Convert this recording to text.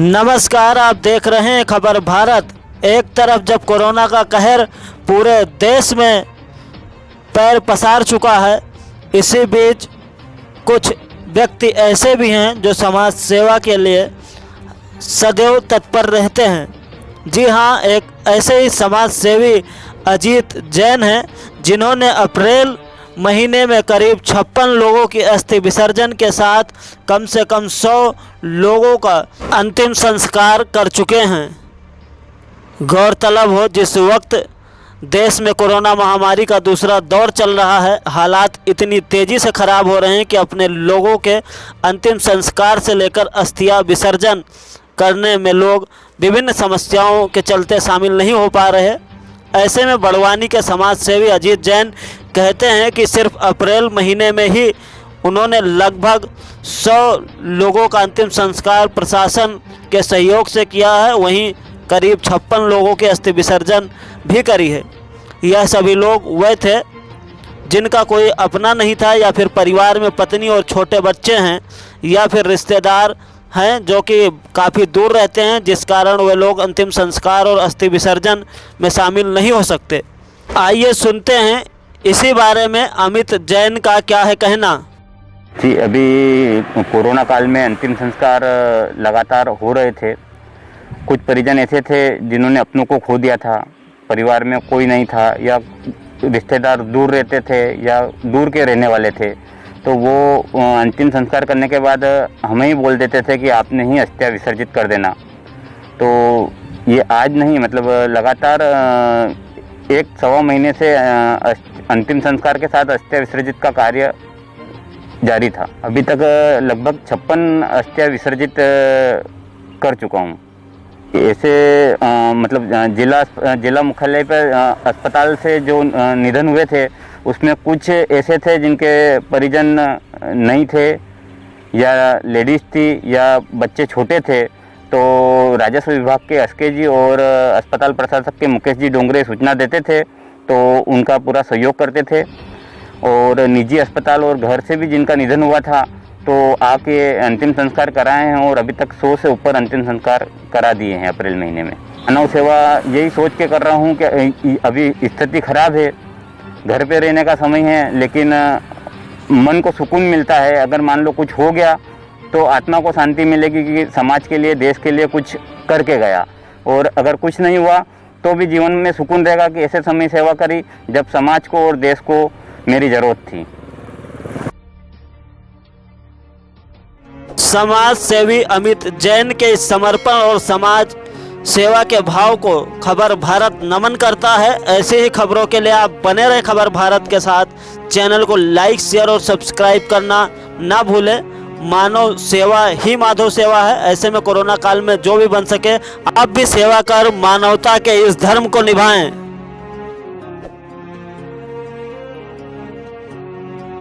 नमस्कार, आप देख रहे हैं खबर भारत। एक तरफ जब कोरोना का कहर पूरे देश में पैर पसार चुका है, इसी बीच कुछ व्यक्ति ऐसे भी हैं जो समाज सेवा के लिए सदैव तत्पर रहते हैं। जी हाँ, एक ऐसे ही समाज सेवी अजीत जैन हैं जिन्होंने अप्रैल महीने में करीब 56 लोगों की अस्थि विसर्जन के साथ कम से कम 100 लोगों का अंतिम संस्कार कर चुके हैं। गौरतलब हो, जिस वक्त देश में कोरोना महामारी का दूसरा दौर चल रहा है, हालात इतनी तेज़ी से ख़राब हो रहे हैं कि अपने लोगों के अंतिम संस्कार से लेकर अस्थियां विसर्जन करने में लोग विभिन्न समस्याओं के चलते शामिल नहीं हो पा रहे। ऐसे में बड़वानी के समाज सेवी अजीत जैन कहते हैं कि सिर्फ अप्रैल महीने में ही उन्होंने लगभग 100 लोगों का अंतिम संस्कार प्रशासन के सहयोग से किया है। वहीं करीब 56 लोगों के अस्थि विसर्जन भी करी है। यह सभी लोग वह थे जिनका कोई अपना नहीं था, या फिर परिवार में पत्नी और छोटे बच्चे हैं, या फिर रिश्तेदार हैं जो कि काफ़ी दूर रहते हैं, जिस कारण वे लोग अंतिम संस्कार और अस्थि विसर्जन में शामिल नहीं हो सकते। आइए सुनते हैं इसी बारे में अमित जैन का क्या है कहना। जी, अभी कोरोना काल में अंतिम संस्कार लगातार हो रहे थे। कुछ परिजन ऐसे थे जिन्होंने अपनों को खो दिया था, परिवार में कोई नहीं था, या रिश्तेदार दूर रहते थे या दूर के रहने वाले थे, तो वो अंतिम संस्कार करने के बाद हमें ही बोल देते थे कि आपने ही अस्थियां विसर्जित कर देना। तो ये आज नहीं, मतलब लगातार 1-1.25 महीने से अंतिम संस्कार के साथ अस्थियां विसर्जित का कार्य जारी था। अभी तक लगभग 56 अस्थियां विसर्जित कर चुका हूँ। ऐसे मतलब जिला मुख्यालय पर अस्पताल से जो निधन हुए थे, उसमें कुछ ऐसे थे जिनके परिजन नहीं थे, या लेडीज़ थी, या बच्चे छोटे थे। तो राजस्व विभाग के एसके जी और अस्पताल प्रशासक के मुकेश जी डोंगरे सूचना देते थे, तो उनका पूरा सहयोग करते थे। और निजी अस्पताल और घर से भी जिनका निधन हुआ था, तो आके अंतिम संस्कार कराए हैं, और अभी तक 100 से ऊपर अंतिम संस्कार करा दिए हैं अप्रैल महीने में। मानव सेवा यही सोच के कर रहा हूँ कि अभी स्थिति खराब है, घर पे रहने का समय है, लेकिन मन को सुकून मिलता है। अगर मान लो कुछ हो गया तो आत्मा को शांति मिलेगी कि समाज के लिए, देश के लिए कुछ करके गया। और अगर कुछ नहीं हुआ तो भी जीवन में सुकून रहेगा कि ऐसे समय सेवा करी जब समाज को और देश को मेरी ज़रूरत थी। समाज सेवी अमित जैन के इस समर्पण और समाज सेवा के भाव को खबर भारत नमन करता है। ऐसे ही खबरों के लिए आप बने रहे खबर भारत के साथ। चैनल को लाइक, शेयर और सब्सक्राइब करना ना भूलें। मानव सेवा ही माधव सेवा है। ऐसे में कोरोना काल में जो भी बन सके, आप भी सेवा कर मानवता के इस धर्म को निभाएं।